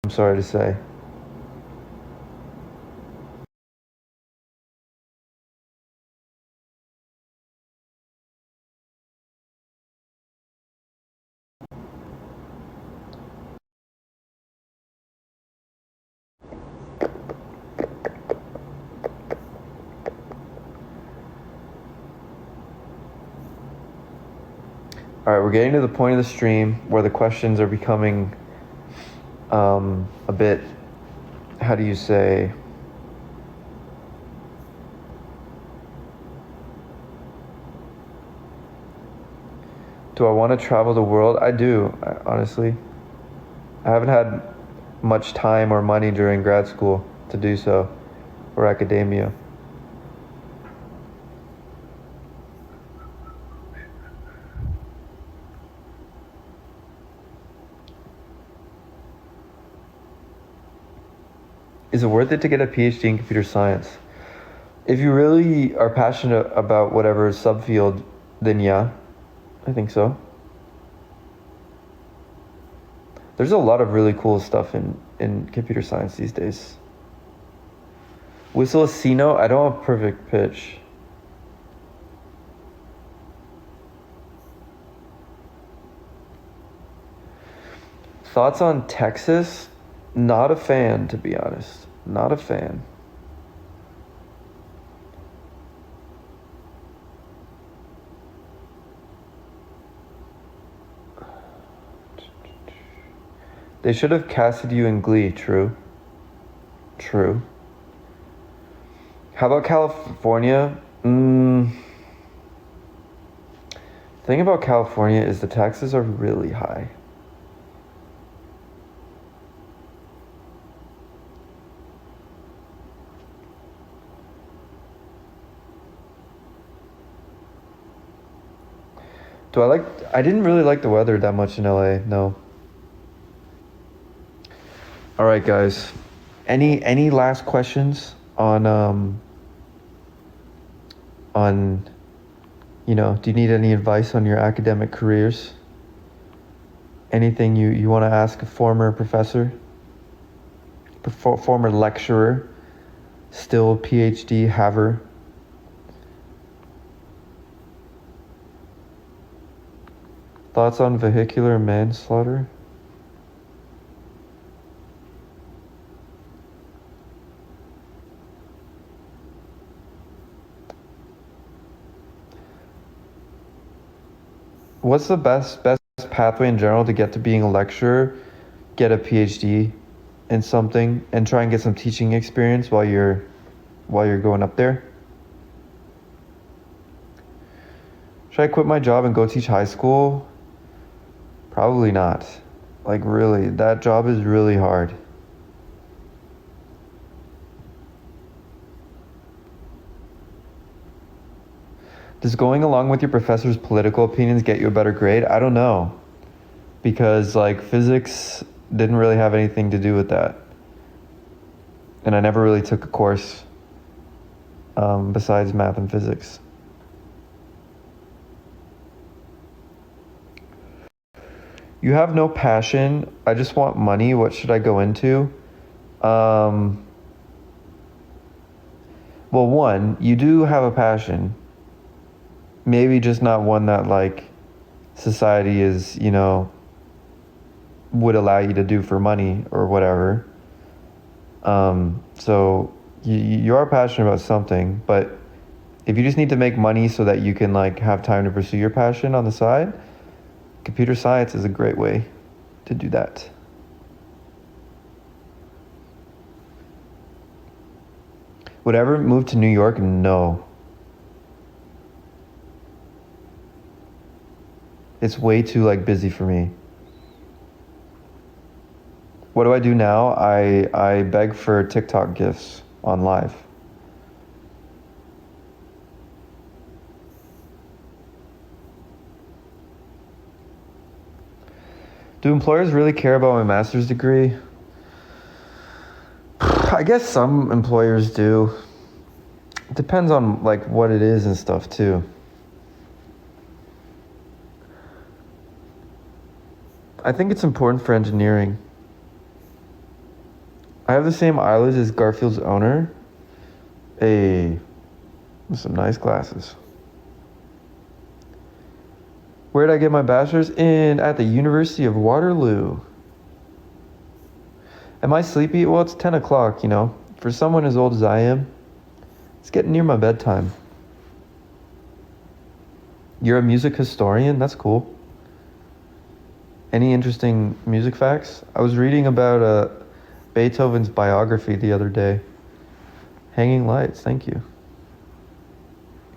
I'm sorry to say. All right, we're getting to the point of the stream where the questions are becoming a bit, how do you say, do I want to travel the world? I do, honestly. I haven't had much time or money during grad school to do so, or academia. Is it worth it to get a PhD in computer science? If you really are passionate about whatever subfield, then yeah, I think so. There's a lot of really cool stuff in computer science these days. Whistle a C note? I don't have perfect pitch. Thoughts on Texas? Not a fan, to be honest. Not a fan. They should have casted you in Glee, true. True. How about California? The thing about California is the taxes are really high. I didn't really like the weather that much in LA, no. All right, guys. Any last questions on do you need any advice on your academic careers? Anything you want to ask a former professor? Former lecturer? Still PhD haver? Thoughts on vehicular manslaughter? What's the best pathway in general to get to being a lecturer? Get a PhD in something and try and get some teaching experience while you're going up there. Should I quit my job and go teach high school? Probably not. Like really, that job is really hard. Does going along with your professor's political opinions get you a better grade? I don't know. Because like physics didn't really have anything to do with that. And I never really took a course besides math and physics. You have no passion. I just want money. What should I go into? Well, one, you do have a passion. Maybe just not one that like society is, would allow you to do for money or whatever. So you are passionate about something, but if you just need to make money so that you can like have time to pursue your passion on the side, computer science is a great way to do that. Would I ever move to New York? No. It's way too like busy for me. What do I do now? I beg for TikTok gifts on live. Do employers really care about my master's degree? I guess some employers do. It depends on like what it is and stuff too. I think it's important for engineering. I have the same eyelids as Garfield's owner. Hey, some nice glasses. Where did I get my bachelor's? At the University of Waterloo. Am I sleepy? Well, it's 10 o'clock, you know. For someone as old as I am, it's getting near my bedtime. You're a music historian? That's cool. Any interesting music facts? I was reading about Beethoven's biography the other day. Hanging Lights, thank you.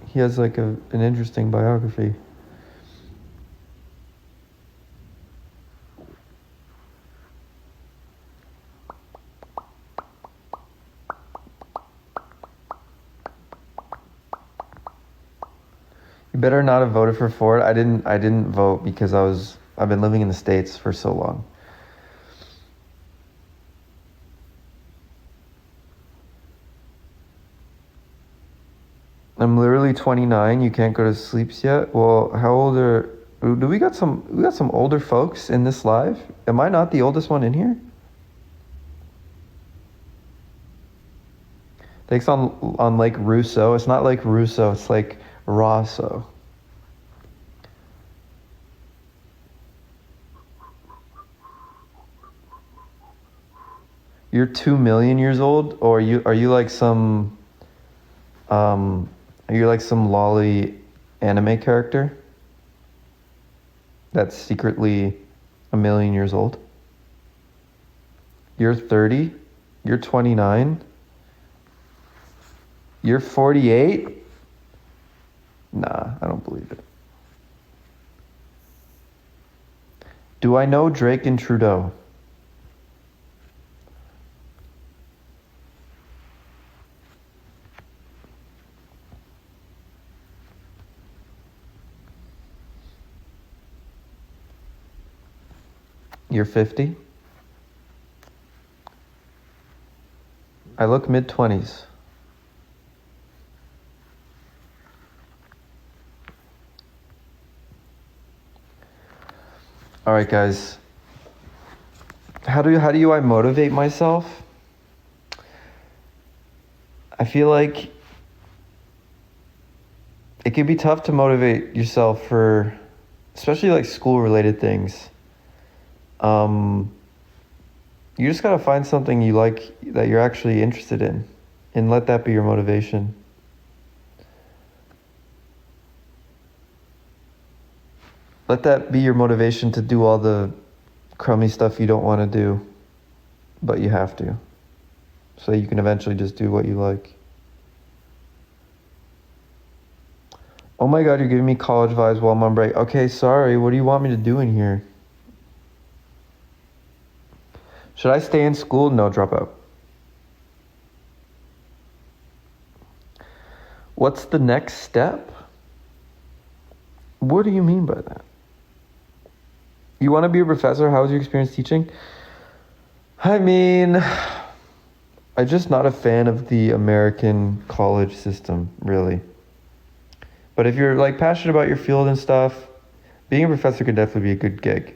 He has like an interesting biography. You better not have voted for Ford. I didn't vote because I've been living in the States for so long. I'm literally 29. You can't go to sleeps yet. Well, how old are? Do we got some older folks in this live? Am I not the oldest one in here? Thanks on Lake Russo. It's not Lake Russo. It's like Rosso. You're 2 million years old, or are you like some are you like some lolly anime character that's secretly 1 million years old? You're 30. You're 29. You're 48. Nah, I don't believe it. Do I know Drake and Trudeau? You're 50. I look mid-20s. All right, guys. How do I motivate myself? I feel like it can be tough to motivate yourself for, especially like school-related things. You just gotta find something you like that you're actually interested in, and let that be your motivation. Let that be your motivation to do all the crummy stuff you don't want to do, but you have to, so you can eventually just do what you like. Oh my God, you're giving me college vibes while I'm on break. Okay, sorry. What do you want me to do in here? Should I stay in school? No, drop out. What's the next step? What do you mean by that? You want to be a professor? How was your experience teaching? I mean, I'm just not a fan of the American college system, really. But if you're like passionate about your field and stuff, being a professor could definitely be a good gig.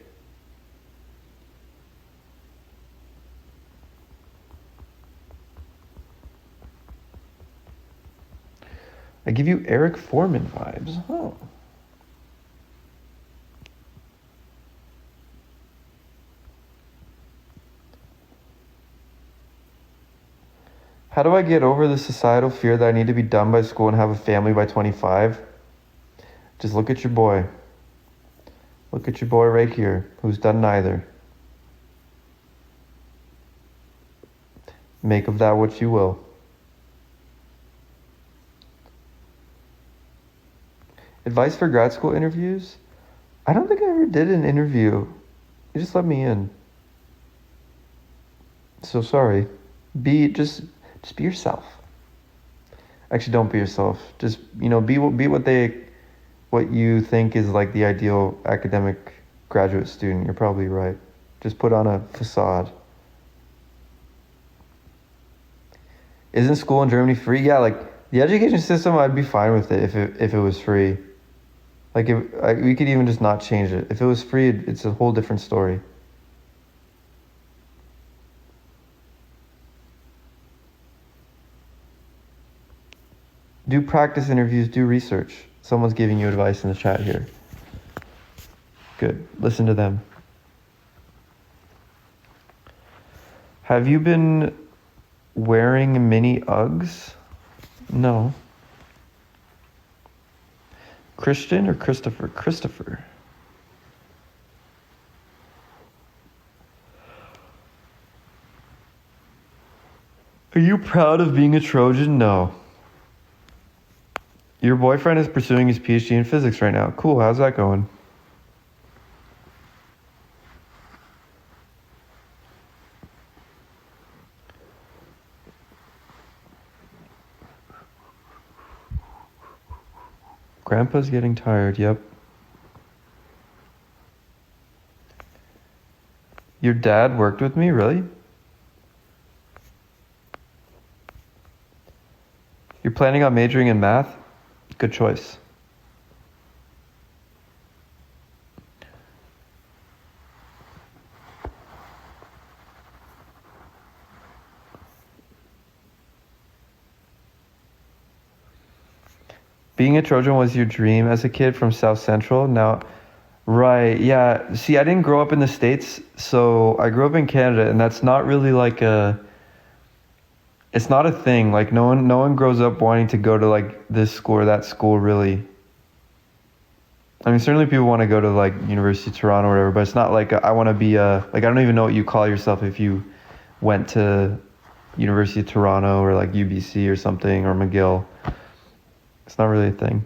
I give you Eric Foreman vibes. Oh. How do I get over the societal fear that I need to be done by school and have a family by 25? Just look at your boy. Look at your boy right here, who's done neither. Make of that what you will. Advice for grad school interviews? I don't think I ever did an interview. You just let me in. So sorry. Just be yourself. Actually, don't be yourself. Just, be what you think is like the ideal academic graduate student. You're probably right. Just put on a facade. Isn't school in Germany free? Yeah, like the education system, I'd be fine with it if it was free. Like we could even just not change it. If it was free, it's a whole different story. Do practice interviews, do research. Someone's giving you advice in the chat here. Good. Listen to them. Have you been wearing mini Uggs? No. Christian or Christopher? Christopher. Are you proud of being a Trojan? No. Your boyfriend is pursuing his PhD in physics right now. Cool. How's that going? Grandpa's getting tired. Yep. Your dad worked with me? Really? You're planning on majoring in math? Good choice. Being a Trojan was your dream as a kid from South Central. Now, right, yeah. See, I didn't grow up in the States, so I grew up in Canada, and that's not really like it's not a thing. Like no one grows up wanting to go to like this school or that school really. I mean, certainly people want to go to like University of Toronto or whatever, but it's not like I want to be like, I don't even know what you call yourself if you went to University of Toronto or like UBC or something or McGill. It's not really a thing.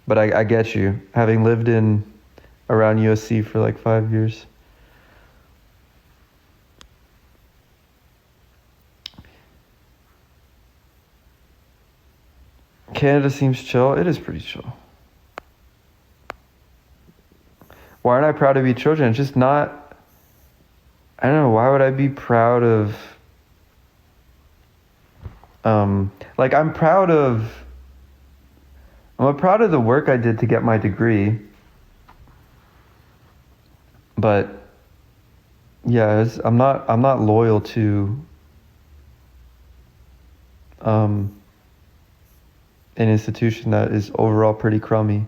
But I get you, having lived in around USC for like 5 years. Canada seems chill. It is pretty chill. Why aren't I proud to be Trojan? It's just not, I don't know, why would I be proud of, like I'm proud of the work I did to get my degree. But yeah, I'm not loyal to an institution that is overall pretty crummy.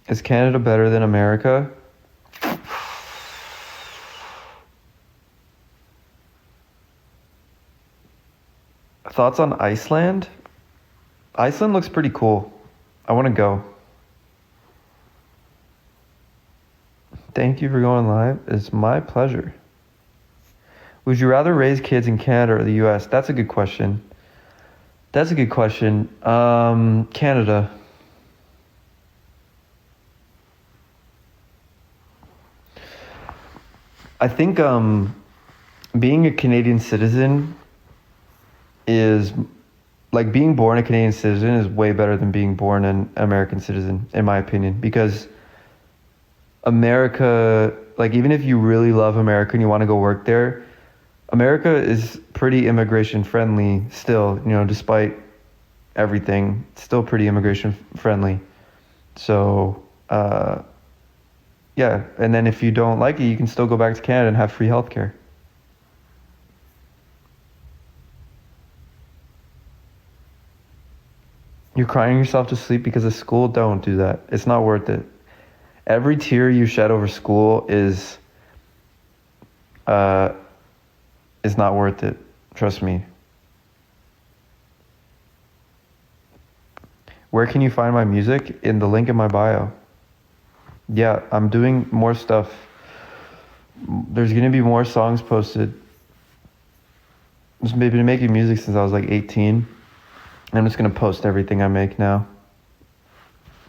Is Canada better than America? Thoughts on Iceland? Iceland looks pretty cool. I want to go. Thank you for going live. It's my pleasure. Would you rather raise kids in Canada or the US? That's a good question. Canada. I think being a Canadian citizen is like being born a Canadian citizen is way better than being born an American citizen, in my opinion, because America, like even if you really love America and you want to go work there, America is pretty immigration friendly still, despite everything, it's still pretty immigration friendly. So, yeah. And then if you don't like it, you can still go back to Canada and have free healthcare. You're crying yourself to sleep because of school? Don't do that. It's not worth it. Every tear you shed over school is not worth it. Trust me. Where can you find my music? In the link in my bio. Yeah, I'm doing more stuff. There's gonna be more songs posted. I've been making music since I was like 18. I'm just gonna post everything I make now.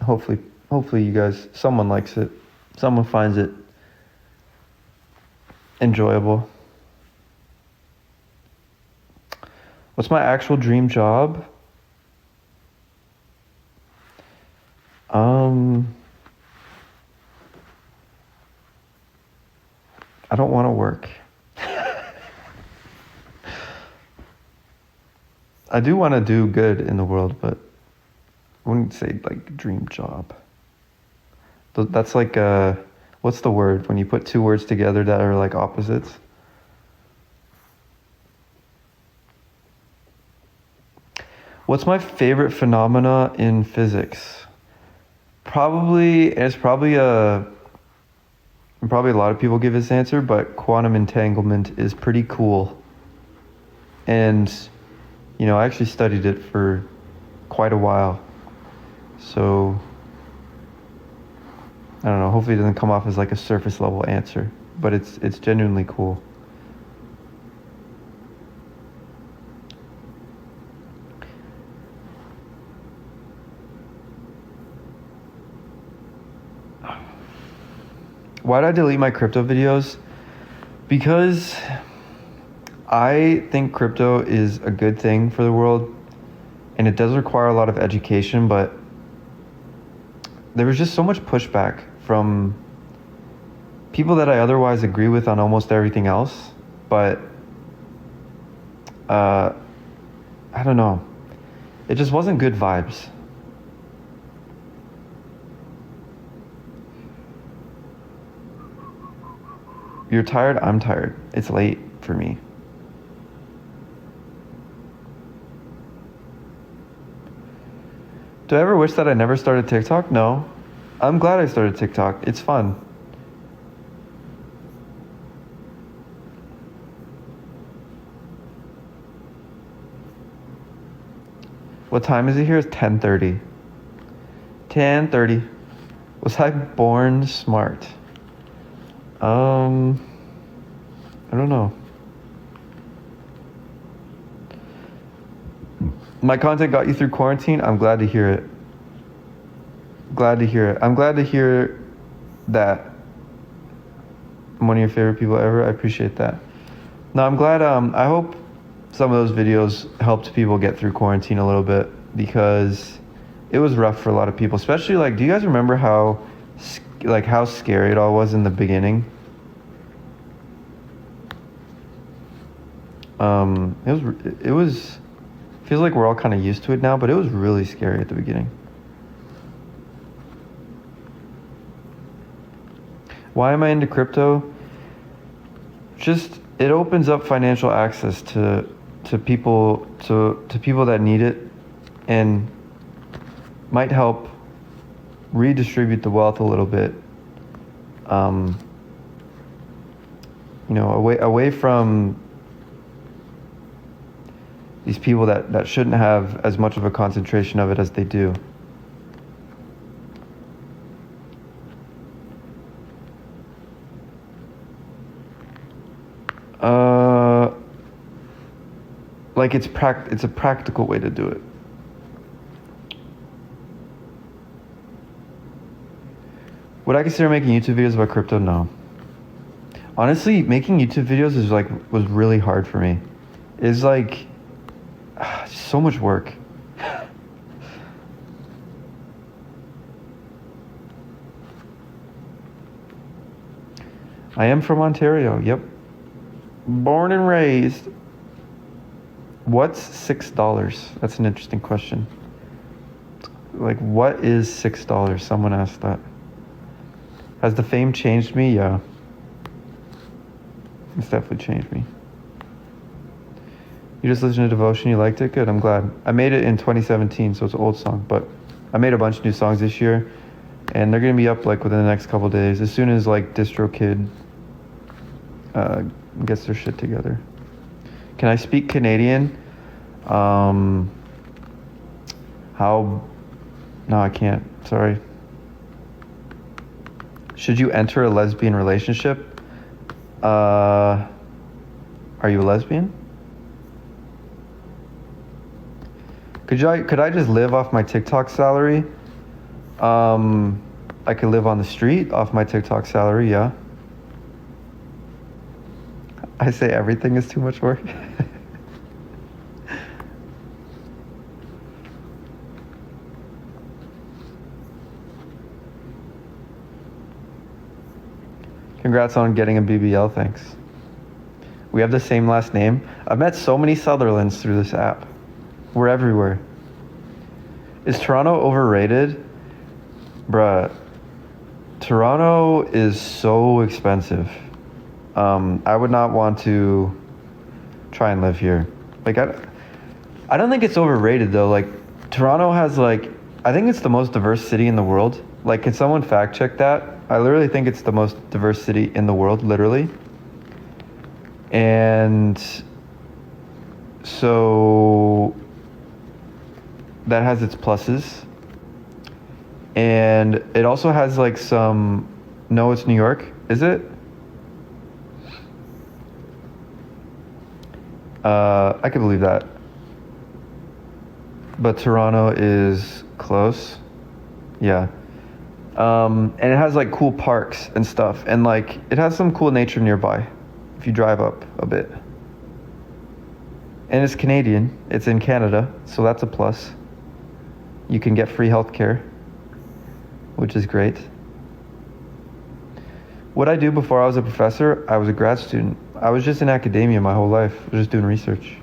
Hopefully you guys, someone likes it. Someone finds it enjoyable. What's my actual dream job? I don't want to work. I do want to do good in the world, but I wouldn't say like dream job. That's like What's the word when you put two words together that are like opposites? What's my favorite phenomena in physics? Probably a lot of people give this answer, but quantum entanglement is pretty cool. And I actually studied it for quite a while. So I don't know, hopefully it doesn't come off as like a surface level answer, but it's genuinely cool. Why did I delete my crypto videos? Because I think crypto is a good thing for the world, and it does require a lot of education, but there was just so much pushback from people that I otherwise agree with on almost everything else, but I don't know. It just wasn't good vibes. You're tired? I'm tired. It's late for me. Do I ever wish that I never started TikTok? No. I'm glad I started TikTok. It's fun. What time is it here? It's 10:30. 10:30. Was I born smart? I don't know. My content got you through quarantine. I'm glad to hear it. Glad to hear it. I'm glad to hear that I'm one of your favorite people ever. I appreciate that. No, I'm glad. I hope some of those videos helped people get through quarantine a little bit, because it was rough for a lot of people. Especially, like, do you guys remember how scary it all was in the beginning? It was feels like we're all kind of used to it now, but it was really scary at the beginning. Why am I into crypto? Just, it opens up financial access to people that need it, and might help redistribute the wealth a little bit. Away from these people that shouldn't have as much of a concentration of it as they do. It's a practical way to do it. Would I consider making YouTube videos about crypto? No. Honestly, making YouTube videos was really hard for me. It's like so much work. I am from Ontario. Yep. Born and raised. What's $6? That's an interesting question. Like, what is $6? Someone asked that. Has the fame changed me? Yeah. It's definitely changed me. You just listened to Devotion, you liked it? Good, I'm glad. I made it in 2017, so it's an old song, but I made a bunch of new songs this year, and they're gonna be up within the next couple days, as soon as DistroKid gets their shit together. Can I speak Canadian? No, I can't. Sorry. Should you enter a lesbian relationship? Are you a lesbian? Could I just live off my TikTok salary? I could live on the street off my TikTok salary, yeah. I say everything is too much work. Congrats on getting a BBL, thanks. We have the same last name. I've met so many Sutherlands through this app. We're everywhere. Is Toronto overrated? Bruh, Toronto is so expensive. I would not want to try and live here. Like, I don't think it's overrated though. Like, Toronto has like, I think it's the most diverse city in the world. Like, can someone fact check that? I literally think it's the most diverse city in the world, literally. And so that has its pluses. And it also has like some, no, it's New York, is it? I can believe that. But Toronto is close. Yeah. And it has like cool parks and stuff. And like, it has some cool nature nearby if you drive up a bit. And it's Canadian. It's in Canada. So that's a plus. You can get free healthcare, which is great. What I do before I was a professor, I was a grad student. I was just in academia my whole life. I was just doing research.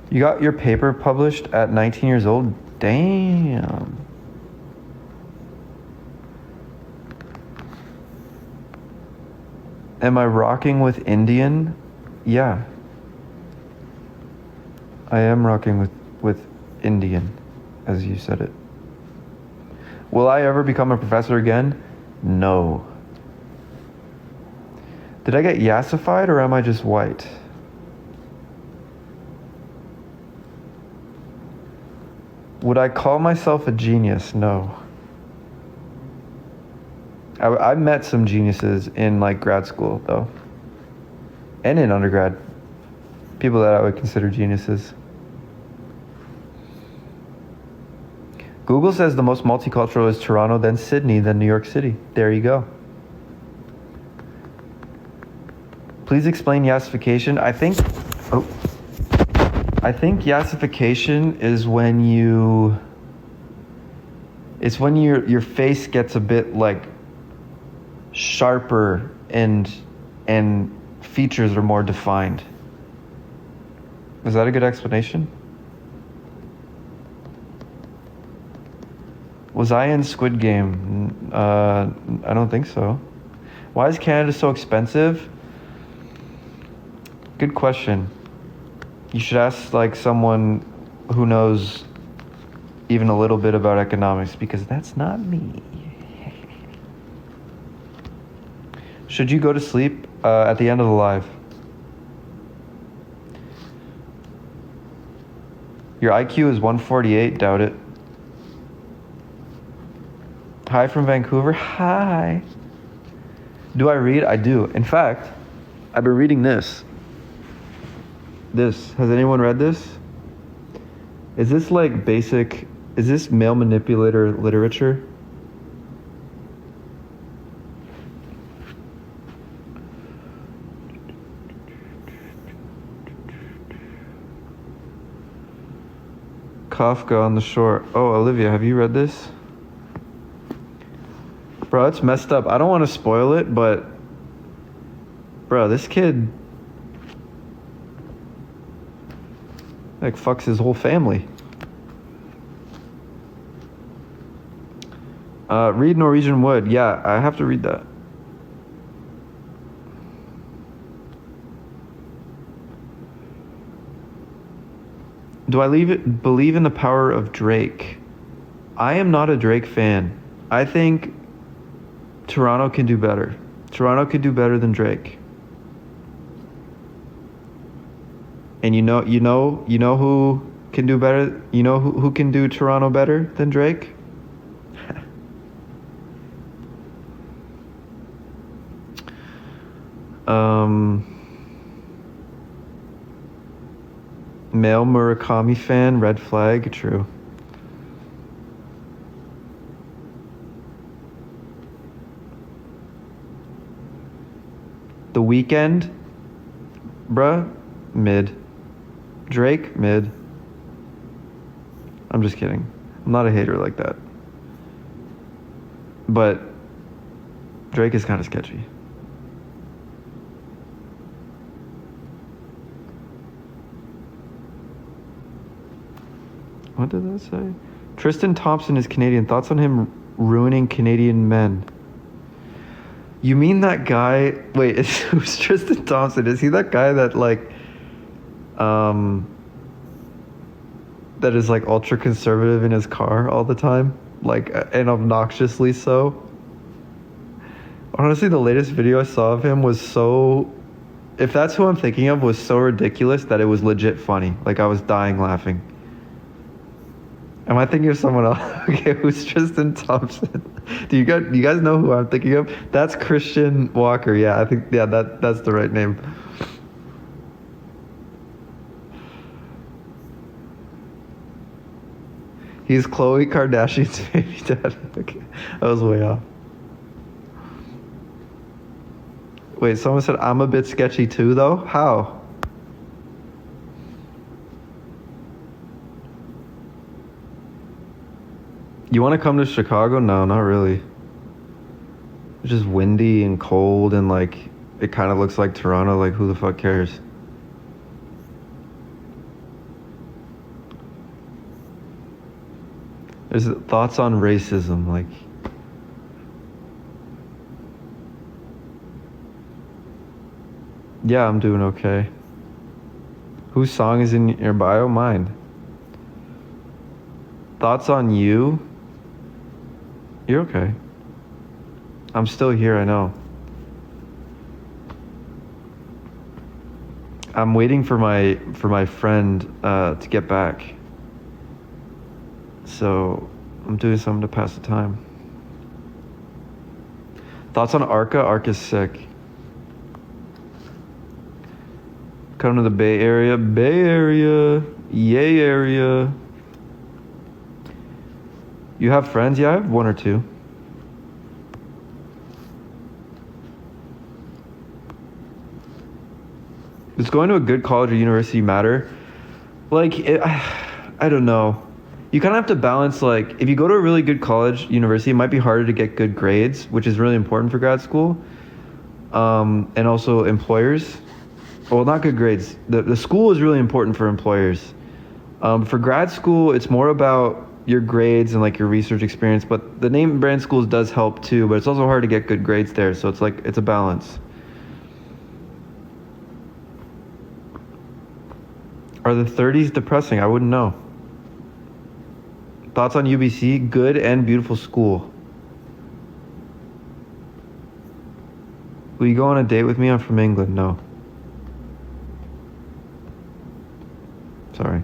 You got your paper published at 19 years old? Damn. Am I rocking with Indian? Yeah. I am rocking with Indian, as you said it. Will I ever become a professor again? No. Did I get yassified or am I just white? Would I call myself a genius? No. I met some geniuses in like grad school though. And in undergrad. People that I would consider geniuses. Google says the most multicultural is Toronto, then Sydney, then New York City. There you go. Please explain yassification. I think yassification is when it's when your face gets a bit like sharper and features are more defined. Is that a good explanation? Was I in Squid Game? I don't think so. Why is Canada so expensive? Good question. You should ask like someone who knows even a little bit about economics, because that's not me. Should you go to sleep at the end of the live? Your IQ is 148, doubt it. Hi from Vancouver. Hi. Do I read? I do. In fact, I've been reading this. Has anyone read this? Is this like basic, is this male manipulator literature? Kafka on the Shore. Oh, Olivia, have you read this? Bro, it's messed up. I don't want to spoil it, but bro, this kid like fucks his whole family. Read Norwegian Wood. Yeah, I have to read that. Do I believe in the power of Drake? I am not a Drake fan. I think Toronto can do better. Toronto could do better than Drake. And you know who can do better? You know who can do Toronto better than Drake? Male Murakami fan, red flag, true. The Weeknd, bruh, mid. Drake, mid. I'm just kidding. I'm not a hater like that. But Drake is kind of sketchy. What did that say? Tristan Thompson is Canadian. Thoughts on him ruining Canadian men. You mean that guy? Wait, it was Tristan Thompson. Is he that guy that like, that is like ultra conservative in his car all the time, like, and obnoxiously so? Honestly, the latest video I saw of him was so, if that's who I'm thinking of, was so ridiculous that it was legit funny. Like I was dying laughing. Am I thinking of someone else? Okay, who's Tristan Thompson? Do you guys know who I'm thinking of? That's Christian Walker. Yeah, I think that's the right name. He's Khloe Kardashian's baby dad. Okay, that was way off. Wait, someone said I'm a bit sketchy too, though? How? You want to come to Chicago? No, not really. It's just windy and cold and like it kind of looks like Toronto. Like who the fuck cares? There's thoughts on racism, like. Yeah, I'm doing okay. Whose song is in your bio? Mine. Thoughts on you? You're okay. I'm still here, I know. I'm waiting for my friend to get back. So I'm doing something to pass the time. Thoughts on Arca? Arca's sick. Come to the Bay Area. Bay Area. Yay area. You have friends? Yeah, I have one or two. Does going to a good college or university matter? Like, I don't know. You kind of have to balance, like, if you go to a really good college, university, it might be harder to get good grades, which is really important for grad school. And also employers. Well, not good grades. The school is really important for employers. For grad school, it's more about your grades and like your research experience, but the name brand schools does help too, but it's also hard to get good grades there, so it's like, it's a balance. Are the 30s depressing? I wouldn't know. Thoughts on UBC? Good and beautiful school. Will you go on a date with me? I'm from England. No. Sorry.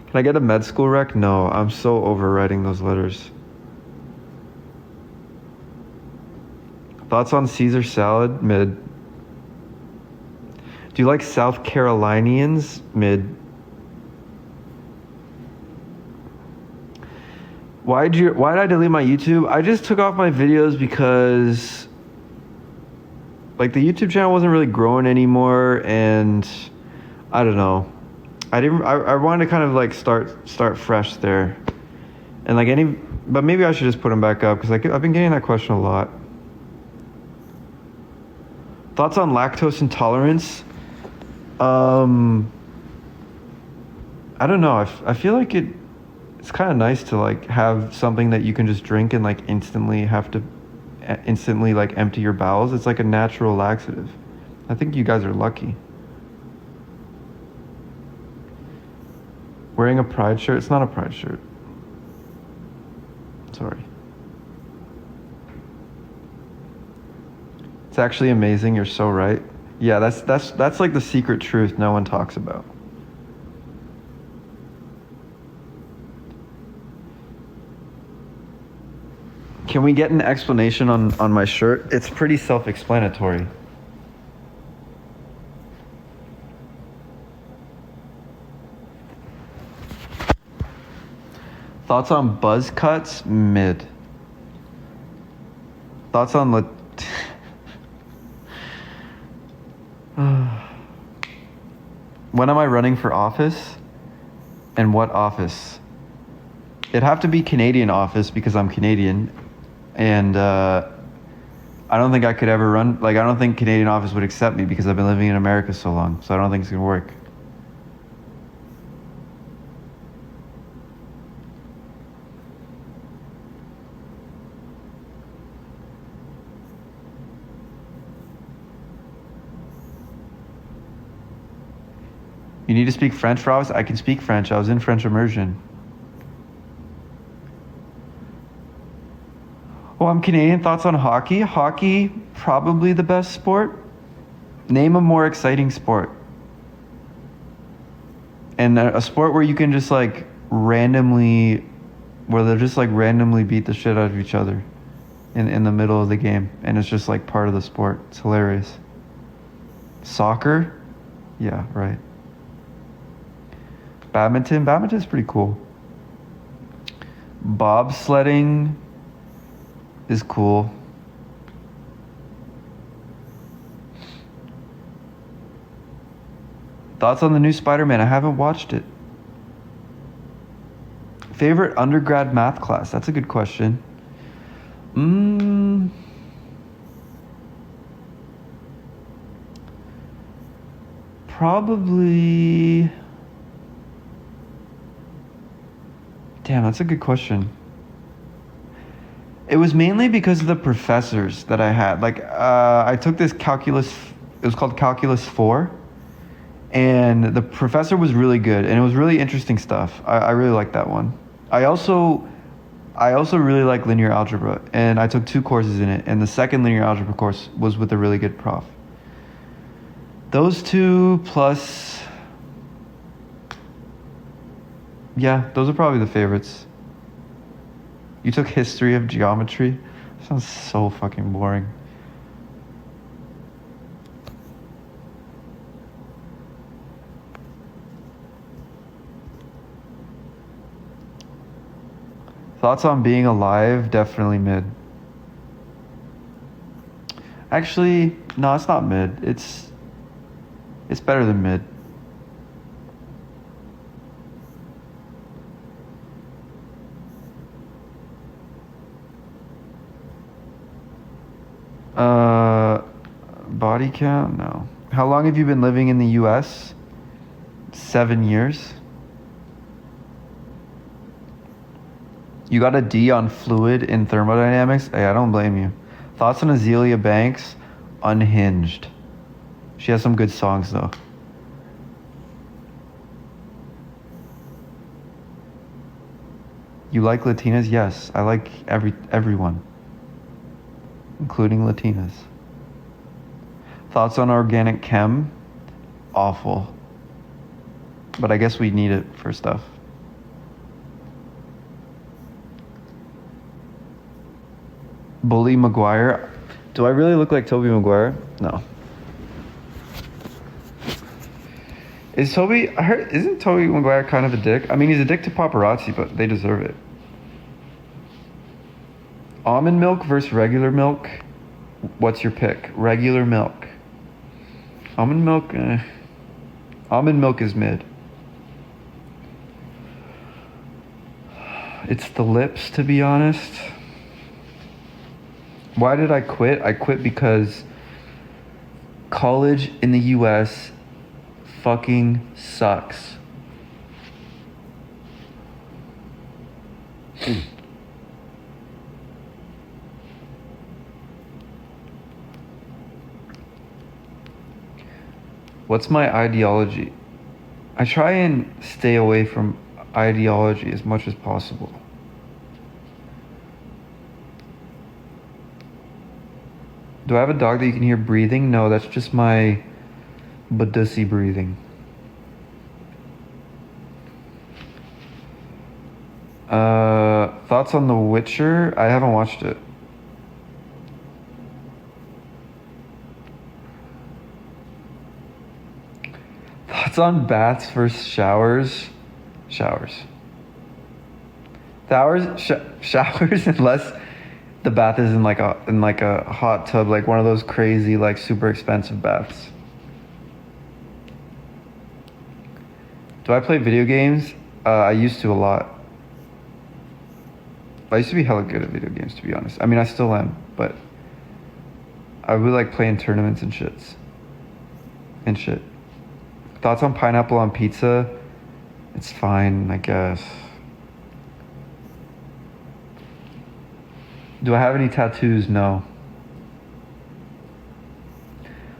Can I get a med school rec? No, I'm so overwriting those letters. Thoughts on Caesar salad? Mid. Do you like South Carolinians? Mid. Why did I delete my YouTube? I just took off my videos because like the YouTube channel wasn't really growing anymore, and I don't know. I wanted to kind of like start fresh there. And like but maybe I should just put them back up because like I've been getting that question a lot. Thoughts on lactose intolerance? I don't know. I feel like it's kind of nice to like have something that you can just drink and like instantly like empty your bowels. It's like a natural laxative. I think you guys are lucky. Wearing a pride shirt? It's not a pride shirt. Sorry. It's actually amazing. You're so right. Yeah, that's like the secret truth no one talks about. Can we get an explanation on my shirt? It's pretty self-explanatory. Thoughts on buzz cuts? Mid. Thoughts on when am I running for office? And what office? It'd have to be Canadian office because I'm Canadian. And I don't think I could ever run. Like, I don't think Canadian office would accept me because I've been living in America so long. So I don't think it's going to work. You need to speak French, Ross? I can speak French. I was in French immersion. Oh, I'm Canadian. Thoughts on hockey? Hockey, probably the best sport. Name a more exciting sport. And a sport where you can just like randomly, where they'll just like randomly beat the shit out of each other in the middle of the game. And it's just like part of the sport. It's hilarious. Soccer? Yeah, right. Badminton? Badminton's pretty cool. Bobsledding is cool. Thoughts on the new Spider-Man? I haven't watched it. Favorite undergrad math class? That's a good question. Probably... Damn, that's a good question. It was mainly because of the professors that I had. Like, I took this calculus, it was called Calculus 4, and the professor was really good, and it was really interesting stuff. I really liked that one. I also really like linear algebra, and I took 2 courses in it, and the second linear algebra course was with a really good prof. Those 2 plus... Yeah, those are probably the favorites. You took history of geometry? Sounds so fucking boring. Thoughts on being alive? Definitely mid. Actually, no, it's not mid. It's better than mid. Body count? No. How long have you been living in the US? 7 years. You got a D on fluid in thermodynamics? Hey, I don't blame you. Thoughts on Azealia Banks? Unhinged. She has some good songs though. You like Latinas? Yes, I like everyone, including Latinas. Thoughts on organic chem? Awful. But I guess we need it for stuff. Bully Maguire? Do I really look like Toby Maguire? No. Isn't Toby Maguire kind of a dick? I mean, he's a dick to paparazzi, but they deserve it. Almond milk versus regular milk? What's your pick? Regular milk. Almond milk? Almond milk is mid. It's the lips, to be honest. Why did I quit? I quit because college in the US fucking sucks. What's my ideology? I try and stay away from ideology as much as possible. Do I have a dog that you can hear breathing? No, that's just my Badussy breathing. Thoughts on The Witcher? I haven't watched it. Thoughts on baths versus showers? Showers. Showers unless the bath is in like a hot tub, like one of those crazy, like super expensive baths. Do I play video games? I used to a lot. I used to be hella good at video games, to be honest. I mean, I still am, but I would like playing tournaments and shit. Thoughts on pineapple on pizza? It's fine, I guess. Do I have any tattoos? No.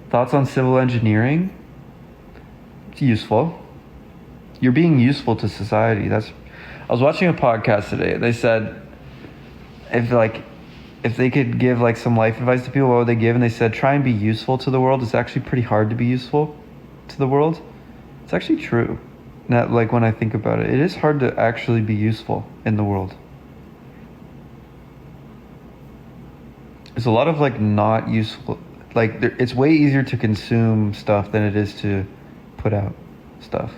Thoughts on civil engineering? It's useful. You're being useful to society. I was watching a podcast today. They said if they could give like some life advice to people, what would they give? And they said try and be useful to the world. It's actually pretty hard to be useful to the world. It's actually true. Not like when I think about it, it is hard to actually be useful in the world. There's a lot of like not useful, like it's way easier to consume stuff than it is to put out stuff.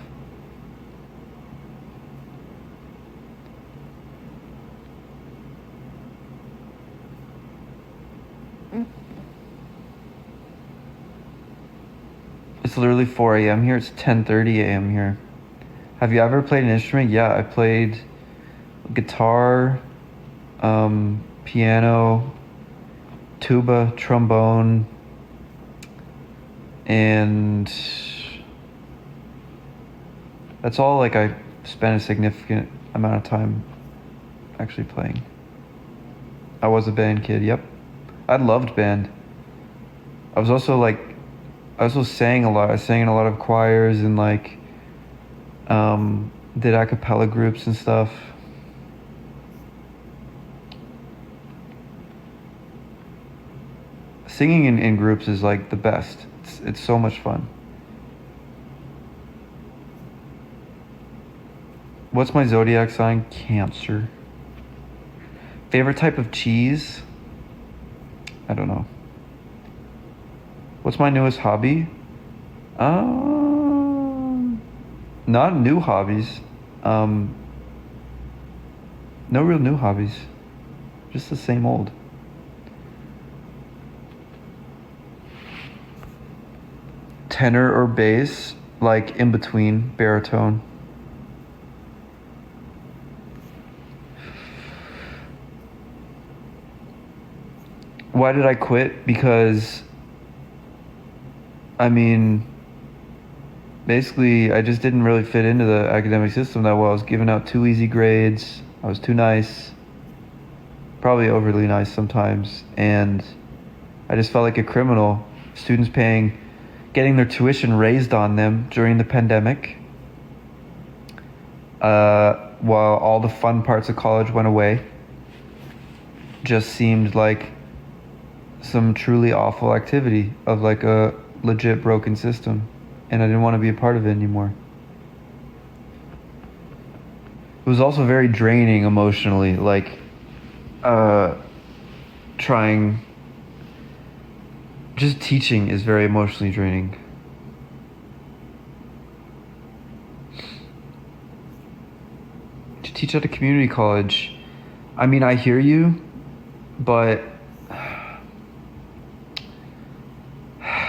It's literally 4 a.m. here. It's 10:30 a.m. here. Have you ever played an instrument? Yeah, I played guitar, piano, tuba, trombone, and that's all like I spent a significant amount of time actually playing. I was a band kid, yep. I loved band. I also sang a lot. I sang in a lot of choirs and like did a cappella groups and stuff. Singing in groups is like the best. It's so much fun. What's my zodiac sign? Cancer. Favorite type of cheese? I don't know. What's my newest hobby? Not new hobbies. No real new hobbies. Just the same old. Tenor or bass, like in between, baritone. Why did I quit? Because, I mean, basically, I just didn't really fit into the academic system that well. I was giving out too easy grades. I was too nice. Probably overly nice sometimes. And I just felt like a criminal. Students getting their tuition raised on them during the pandemic. While all the fun parts of college went away. Just seemed like some truly awful activity of like a legit broken system, and I didn't want to be a part of it anymore. It was also very draining emotionally, like just teaching is very emotionally draining. To teach at a community college, I mean, I hear you, but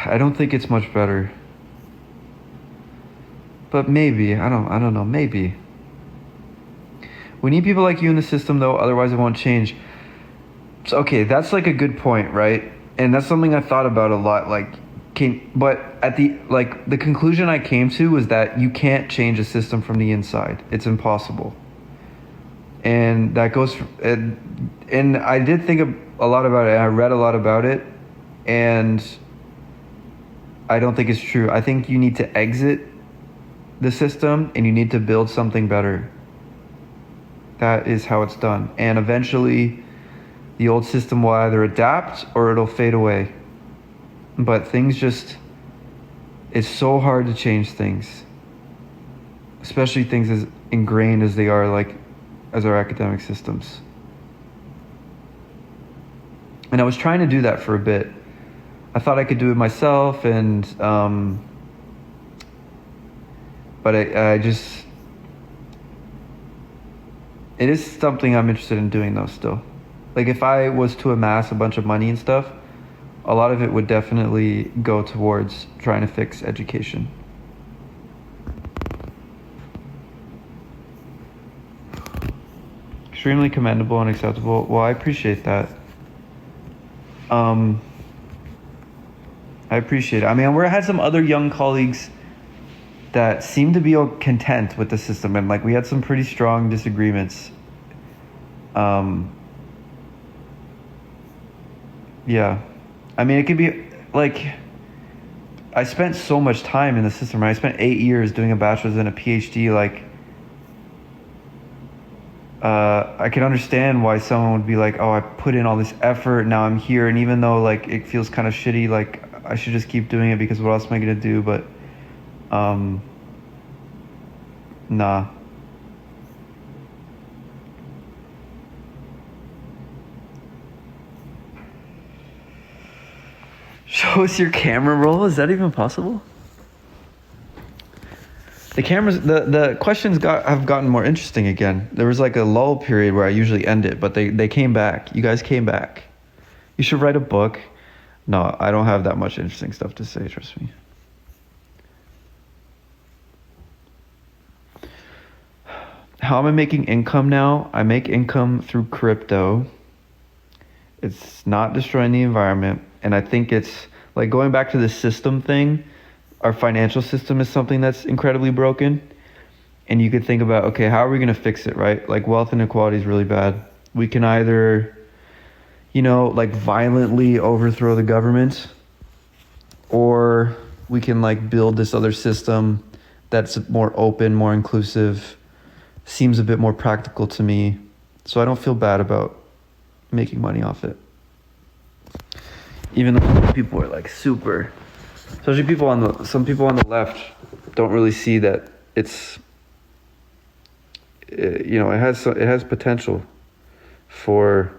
I don't think it's much better. But maybe, I don't know, maybe. We need people like you in the system though, otherwise it won't change. So, okay, that's like a good point, right? And that's something I thought about a lot, but at the conclusion I came to was that you can't change a system from the inside. It's impossible. And that goes, and I did think a lot about it, and I read a lot about it, and I don't think it's true. I think you need to exit the system and you need to build something better. That is how it's done. And eventually, the old system will either adapt or it'll fade away. But it's so hard to change things. Especially things as ingrained as they are, like, as our academic systems. And I was trying to do that for a bit. I thought I could do it myself, but I just, it is something I'm interested in doing though still. Like if I was to amass a bunch of money and stuff, a lot of it would definitely go towards trying to fix education. Extremely commendable and acceptable. Well, I appreciate that. I appreciate it. I mean, we had some other young colleagues that seemed to be content with the system, and like we had some pretty strong disagreements. Yeah, I mean, it could be like, I spent so much time in the system, right? I spent 8 years doing a bachelor's and a PhD. Like, I can understand why someone would be like, oh, I put in all this effort, now I'm here, and even though like it feels kind of shitty, like I should just keep doing it because what else am I gonna do? But, nah. Show us your camera roll. Is that even possible? The cameras, the questions have gotten more interesting again. There was like a lull period where I usually end it, but they came back. You guys came back. You should write a book. No, I don't have that much interesting stuff to say, trust me. How am I making income now? I make income through crypto. It's not destroying the environment. And I think it's like going back to the system thing. Our financial system is something that's incredibly broken. And you could think about, okay, how are we going to fix it, right? Like wealth inequality is really bad. We can either, like violently overthrow the government, or we can like build this other system that's more open, more inclusive, seems a bit more practical to me. So I don't feel bad about making money off it. Even though people are like super, especially some people on the left don't really see that it's, it has potential for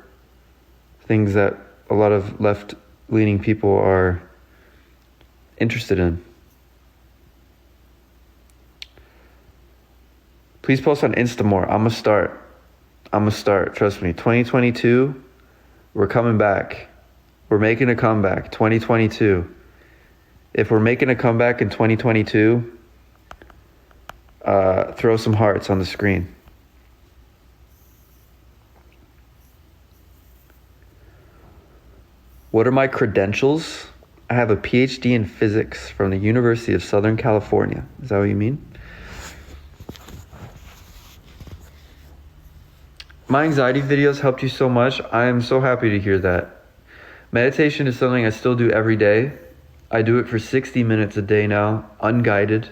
things that a lot of left-leaning people are interested in. Please post on Insta more. I'm gonna start. Trust me. 2022, we're coming back. We're making a comeback. 2022. If we're making a comeback in 2022, throw some hearts on the screen. What are my credentials? I have a PhD in physics from the University of Southern California. Is that what you mean? My anxiety videos helped you so much. I am so happy to hear that. Meditation is something I still do every day. I do it for 60 minutes a day now, unguided.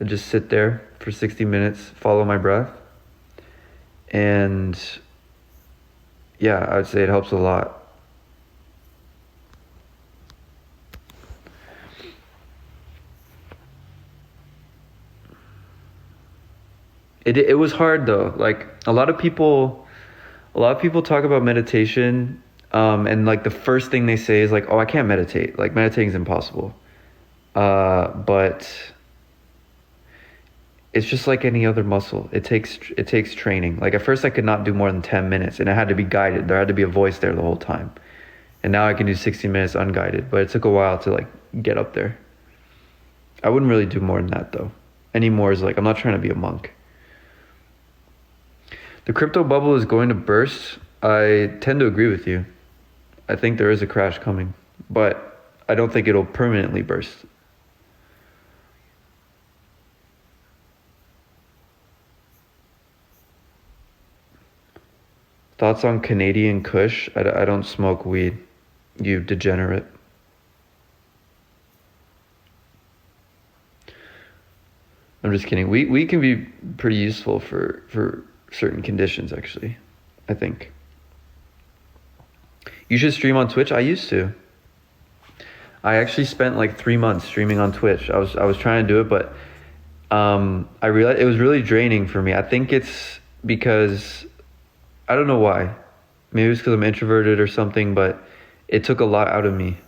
I just sit there for 60 minutes, follow my breath. And yeah, I would say it helps a lot. It was hard though. Like a lot of people talk about meditation, and like the first thing they say is like, oh, I can't meditate. Like meditating is impossible. But it's just like any other muscle. It takes training. Like at first I could not do more than 10 minutes and it had to be guided. There had to be a voice there the whole time. And now I can do 60 minutes unguided, but it took a while to like get up there. I wouldn't really do more than that though. Anymore is like, I'm not trying to be a monk. The crypto bubble is going to burst. I tend to agree with you. I think there is a crash coming, but I don't think it'll permanently burst. Thoughts on Canadian Kush? I don't smoke weed, you degenerate. I'm just kidding. We can be pretty useful for certain conditions, actually, I think. You should stream on Twitch. I used to. I actually spent like 3 months streaming on Twitch. I was trying to do it, but I realized it was really draining for me. I think it's because, I don't know why. Maybe it's because I'm introverted or something, but it took a lot out of me.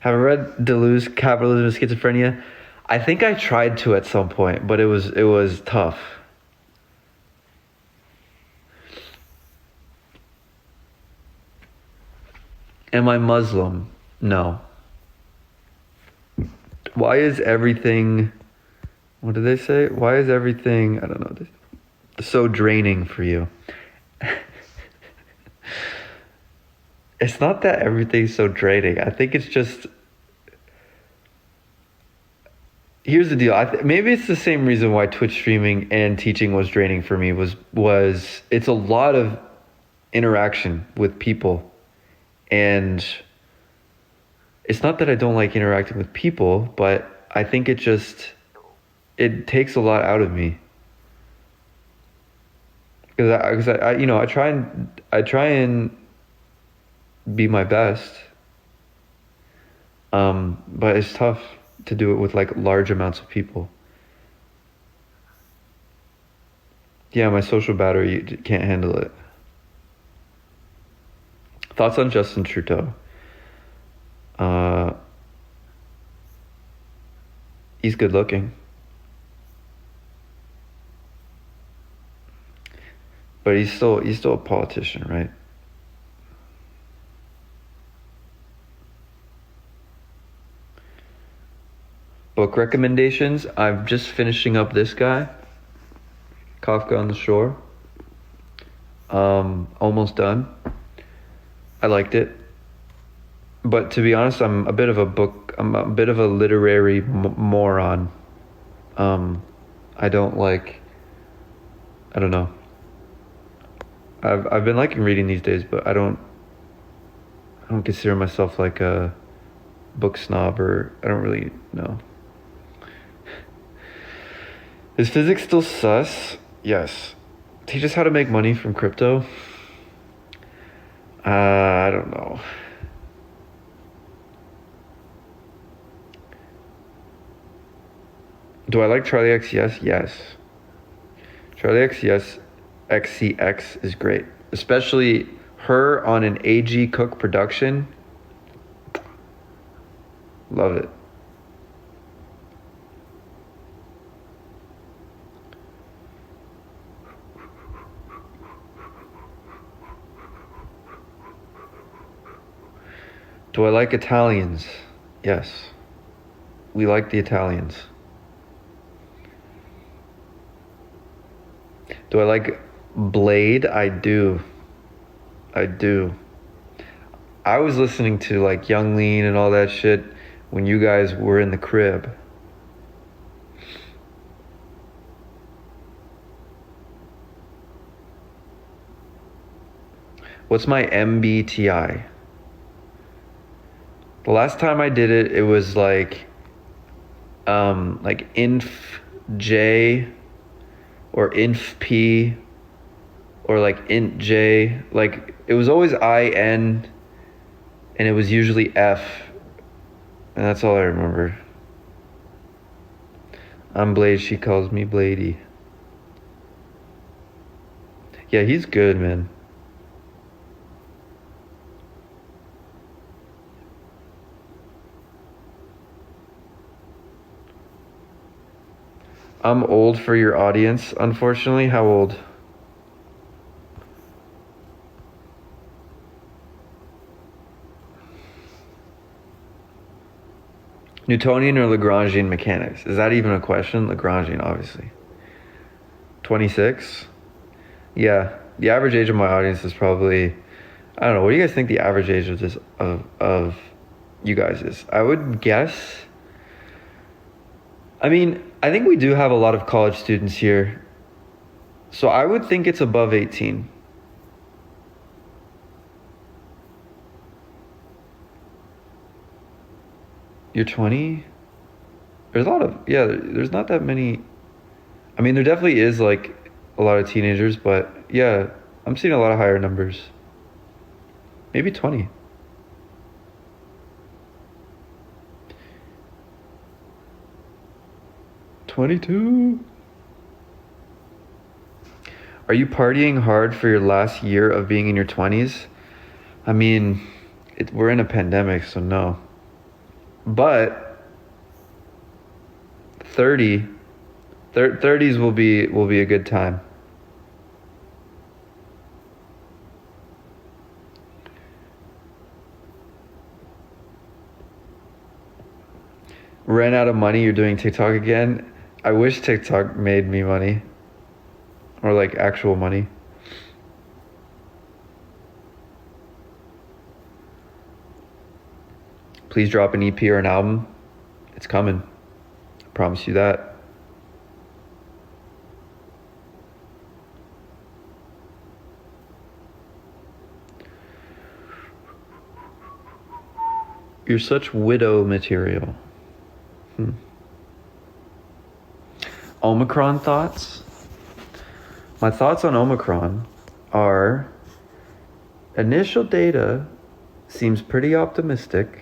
Have I read Deleuze, Capitalism and Schizophrenia? I think I tried to at some point, but it was tough. Am I Muslim? No. Why is everything, what did they say? Why is everything, I don't know, so draining for you? It's not that everything's so draining. I think it's just, here's the deal. Maybe it's the same reason why Twitch streaming and teaching was draining for me was it's a lot of interaction with people. And It's not that I don't like interacting with people, but I think it takes a lot out of me. Because I try and be my best. But it's tough to do it with like large amounts of people. Yeah, my social battery can't handle it. Thoughts on Justin Trudeau? Uh, he's good looking, but he's still a politician, right? Book recommendations. I'm just finishing up this guy, Kafka on the Shore. Almost done. I liked it, but to be honest, I'm a bit of a literary moron. Um, I don't like. I don't know. I've been liking reading these days, but I don't consider myself like a book snob, or I don't really know. Is physics still sus? Yes. Teach us how to make money from crypto? I don't know. Do I like Charlie XCS? Yes. Charlie XCS XCX is great. Especially her on an AG Cook production. Love it. Do I like Italians? Yes. We like the Italians. Do I like Blade? I do. I do. I was listening to like Young Lean and all that shit when you guys were in the crib. What's my MBTI? The last time I did it, it was like inf J or inf P or like int J. Like it was always IN and it was usually F. And that's all I remember. I'm Blade, she calls me Blady. Yeah, he's good, man. I'm old for your audience, unfortunately. How old? Newtonian or Lagrangian mechanics? Is that even a question? Lagrangian, obviously. 26? Yeah. The average age of my audience is probably, I don't know, what do you guys think the average age of this of you guys is? I would guess, I mean, I think we do have a lot of college students here. So I would think it's above 18. You're 20? There's a lot of, yeah, there's not that many. I mean, there definitely is like a lot of teenagers, but yeah, I'm seeing a lot of higher numbers. Maybe 20. $22. Are you partying hard for your last year of being in your 20s? I mean, we're in a pandemic, so no. But 30, 30s will be a good time. Ran out of money, you're doing TikTok again? I wish TikTok made me money. Or like actual money. Please drop an EP or an album. It's coming. I promise you that. You're such widow material. Omicron thoughts? My thoughts on Omicron are initial data seems pretty optimistic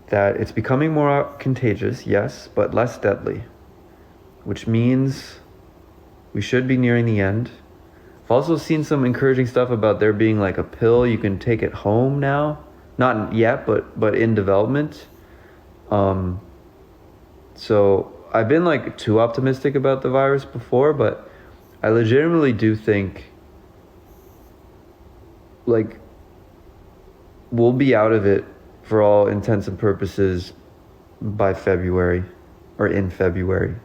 that it's becoming more contagious, yes, but less deadly, which means we should be nearing the end. I've also seen some encouraging stuff about there being like a pill you can take at home now. Not yet, but in development. So I've been like too optimistic about the virus before, but I legitimately do think like we'll be out of it for all intents and purposes by February or in February.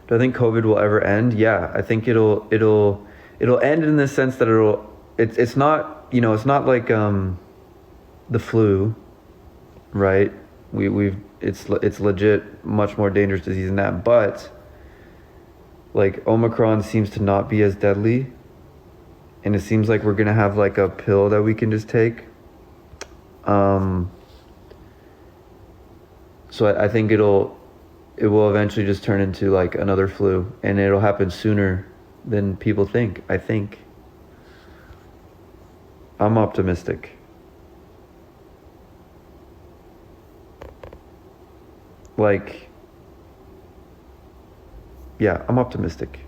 Do I think COVID will ever end? Yeah, I think it'll end in the sense that it's not, you know, it's not like the flu, right? It's legit much more dangerous disease than that, but like Omicron seems to not be as deadly, and it seems like we're gonna have like a pill that we can just take. So I think it will eventually just turn into like another flu, and it'll happen sooner than people think. I think. I'm optimistic. Like, yeah, I'm optimistic.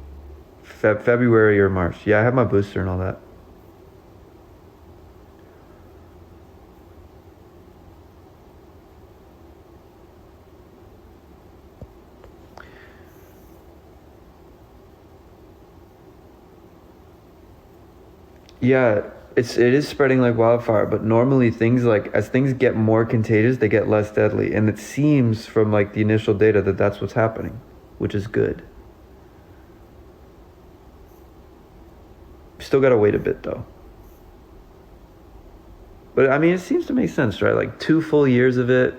February or March. Yeah, I have my booster and all that. Yeah, it is spreading like wildfire, but normally things like as things get more contagious, they get less deadly, and it seems from like the initial data that that's what's happening, which is good. Still gotta wait a bit though. But I mean, it seems to make sense, right? Like 2 full years of it.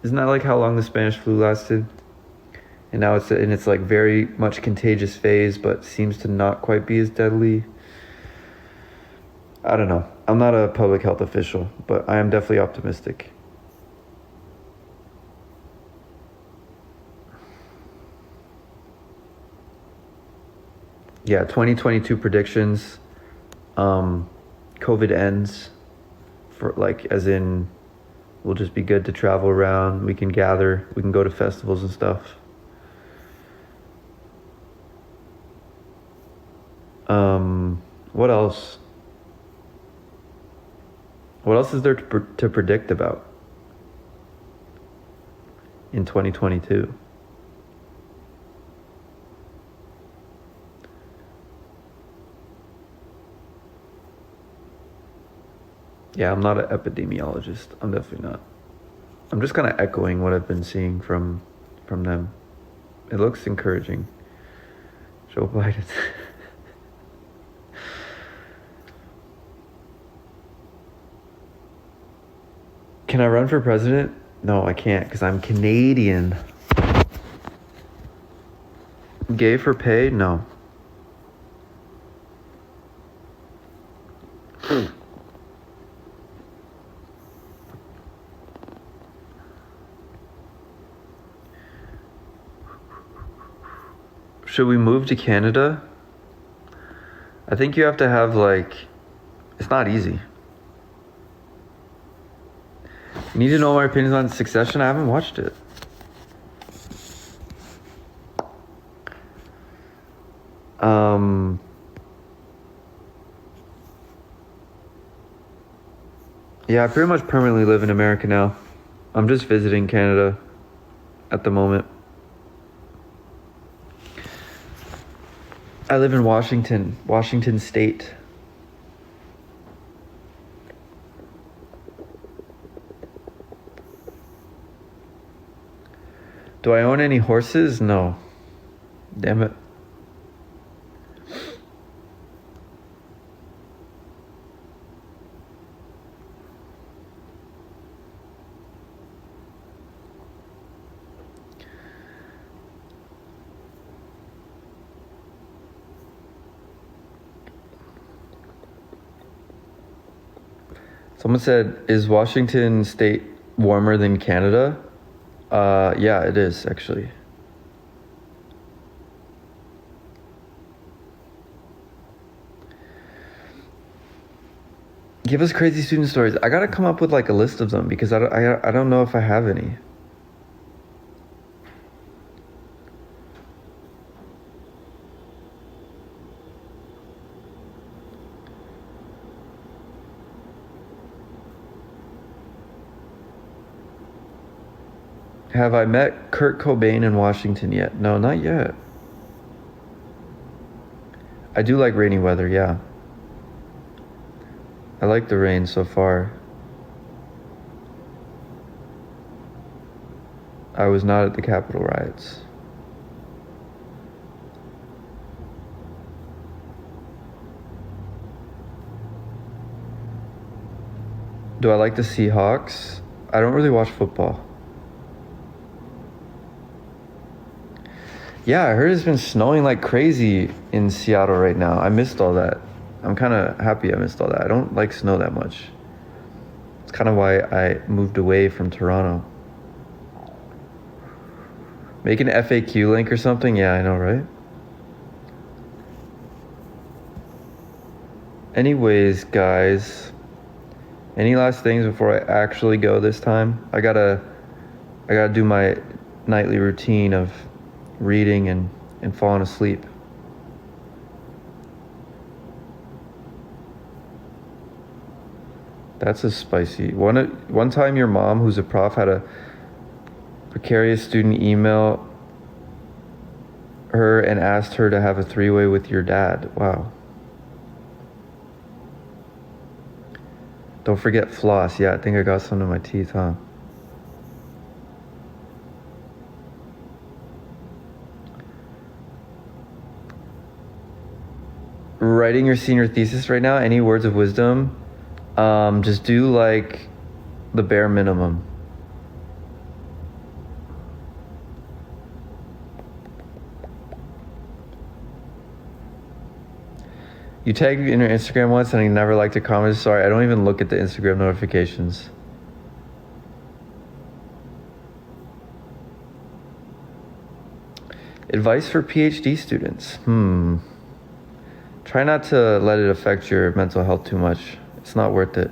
Isn't that like how long the Spanish flu lasted? And now it's in its like very much contagious phase, but seems to not quite be as deadly. I don't know. I'm not a public health official, but I am definitely optimistic. Yeah, 2022 predictions. COVID ends for like as in we'll just be good to travel around. We can gather. We can go to festivals and stuff. What else? What else is there to predict about in 2022? Yeah, I'm not an epidemiologist. I'm definitely not. I'm just kind of echoing what I've been seeing from them. It looks encouraging. Joe Biden. Can I run for president? No, I can't because I'm Canadian. Gay for pay? No. Should we move to Canada? I think you have to have like, it's not easy. You need to know my opinions on Succession? I haven't watched it. Yeah, I pretty much permanently live in America now. I'm just visiting Canada at the moment. I live in Washington State. Do I own any horses? No. Damn it. Someone said, is Washington State warmer than Canada? Yeah, it is actually. Give us crazy student stories. I gotta come up with like a list of them because I don't know if I have any. Have I met Kurt Cobain in Washington yet? No, not yet. I do like rainy weather, yeah. I like the rain so far. I was not at the Capitol riots. Do I like the Seahawks? I don't really watch football. Yeah, I heard it's been snowing like crazy in Seattle right now. I missed all that. I'm kind of happy I missed all that. I don't like snow that much. It's kind of why I moved away from Toronto. Make an FAQ link or something? Yeah, I know, right? Anyways, guys, any last things before I actually go this time? I gotta do my nightly routine of reading and falling asleep. That's a spicy one. One time your mom, who's a prof, had a precarious student email her and asked her to have a three-way with your dad. Wow. Don't forget floss. Yeah, I think I got some in my teeth, huh? Writing your senior thesis right now, any words of wisdom? Just do like the bare minimum. You tagged me in your Instagram once and I never liked a comment. Sorry, I don't even look at the Instagram notifications. Advice for PhD students. Try not to let it affect your mental health too much. It's not worth it.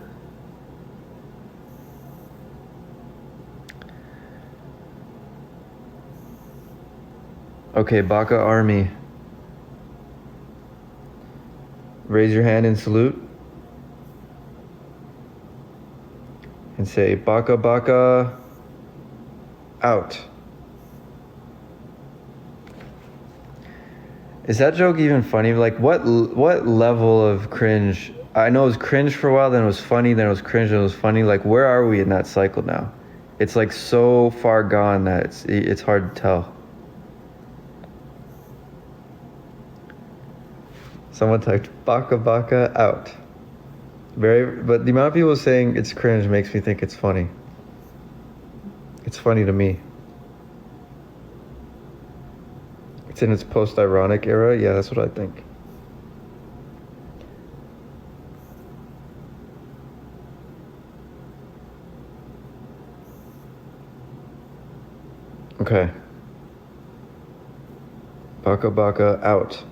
Okay, Baka Army. Raise your hand and salute. And say, Baka Baka, out. Is that joke even funny? Like, what level of cringe? I know it was cringe for a while, then it was funny, then it was cringe, then it was funny. Like, where are we in that cycle now? It's like so far gone that it's hard to tell. Someone typed Baka Baka out. But the amount of people saying it's cringe makes me think it's funny. It's funny to me. It's in its post-ironic era. Yeah, that's what I think. Okay. Baka Baka out.